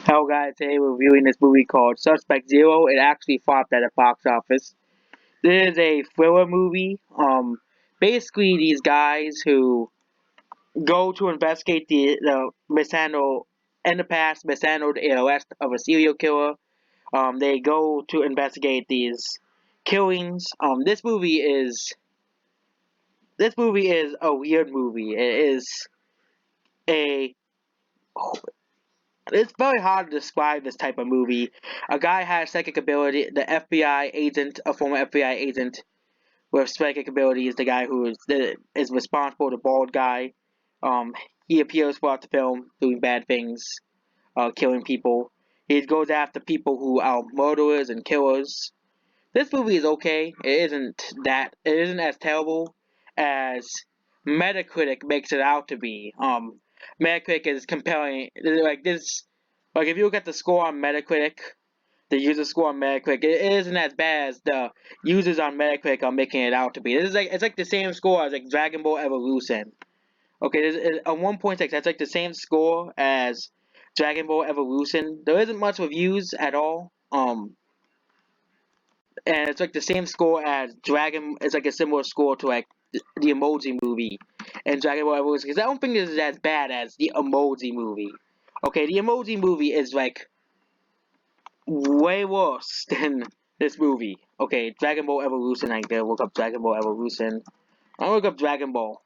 Hello guys, today we're reviewing this movie called Suspect Zero. It actually flopped at the box office. This is a thriller movie. Basically these guys who go to investigate the mishandle in the past mishandled the arrest of a serial killer. They go to investigate these killings. This movie is a weird movie. A It's very hard to describe this type of movie. A guy has psychic ability. The FBI agent, a former FBI agent with psychic ability, is the guy who is responsible. The bald guy. He appears throughout the film doing bad things, killing people. He goes after people who are murderers and killers. This movie is okay. It isn't as terrible as Metacritic makes it out to be. Metacritic is comparing like this. Like if you look at the score on Metacritic, the user score on Metacritic, it isn't as bad as the users on Metacritic are making it out to be. It's like the same score as like Dragon Ball Evolution. Okay, a 1.6. That's like the same score as Dragon Ball Evolution. There isn't much reviews at all. And it's like the same score as Dragon. It's like a similar score to like the Emoji Movie and Dragon Ball Evolution. Because I don't think this is as bad as the Emoji Movie. Okay, the Emoji Movie is like way worse than this movie. Okay, Dragon Ball Evolution. I gotta look up Dragon Ball Evolution. I'll look up Dragon Ball.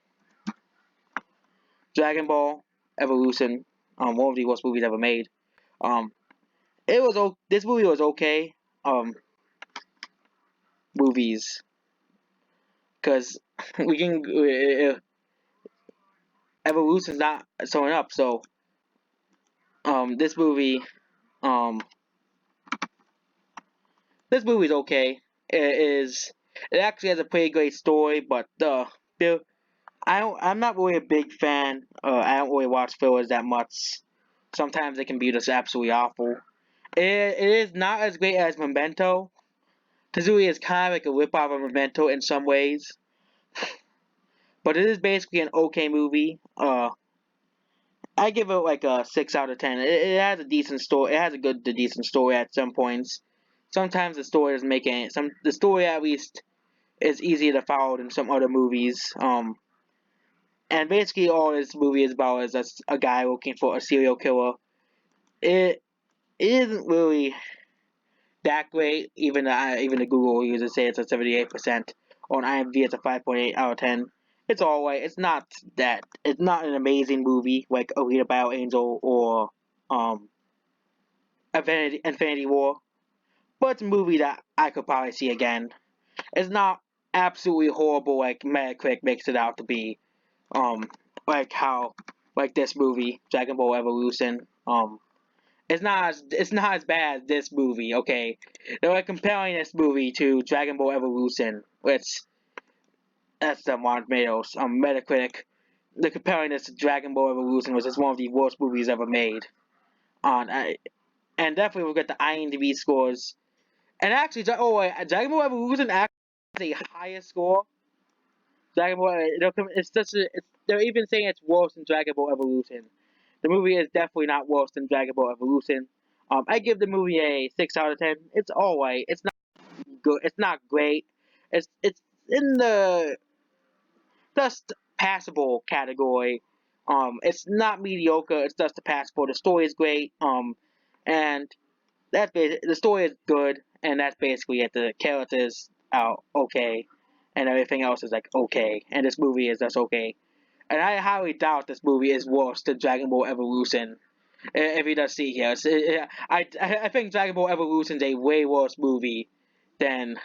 Dragon Ball Evolution. One of the worst movies ever made. Um, this movie was okay. Movies, because we can Evolution's not showing up. So this movie um this movie's okay. It actually has a pretty great story, but the I'm not really a big fan. I don't really watch fillers that much. Sometimes it can be just absolutely awful. It is not as great as Memento. Kazooie is kind of like a ripoff of Memento in some ways, but it is basically an okay movie. I give it like a 6 out of 10. It has a decent story. It has a good to decent story at some points. Sometimes the story doesn't make any. The story at least is easier to follow than some other movies. And basically all this movie is about is a guy looking for a serial killer. It it isn't really that great. Even the Google users say it's a 78%. On IMDb, it's a 5.8 out of 10. It's alright. It's not that. It's not an amazing movie like Alita Battle Angel or um Infinity War, but it's a movie that I could probably see again. It's not absolutely horrible like Metacritic makes it out to be. Um, like how like this movie, Dragon Ball Evolution. It's not as bad as this movie. Okay, they're like comparing this movie to Dragon Ball Evolution, which that's the Rotten Tomatoes. Metacritic. They're comparing this to Dragon Ball Evolution, which is one of the worst movies ever made. On and definitely we'll get the IMDb scores. And actually, Dragon Ball Evolution actually has a higher score. Dragon Ball, they're even saying it's worse than Dragon Ball Evolution. The movie is definitely not worse than Dragon Ball Evolution. I give the movie a 6 out of 10. It's alright. It's not good. It's not great. It's in the just passable category. It's not mediocre. It's just a passable. The story is great. And the story is good, and that's basically it. The characters are okay, and everything else is like okay, and this movie is just okay. And I highly doubt this movie is worse than Dragon Ball Evolution. If you does see here, I think Dragon Ball Evolution is a way worse movie than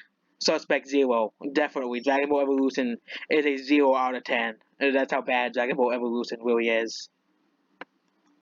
Suspect Zero. Definitely, Dragon Ball Evolution is a 0 out of 10. That's how bad Dragon Ball Evolution really is.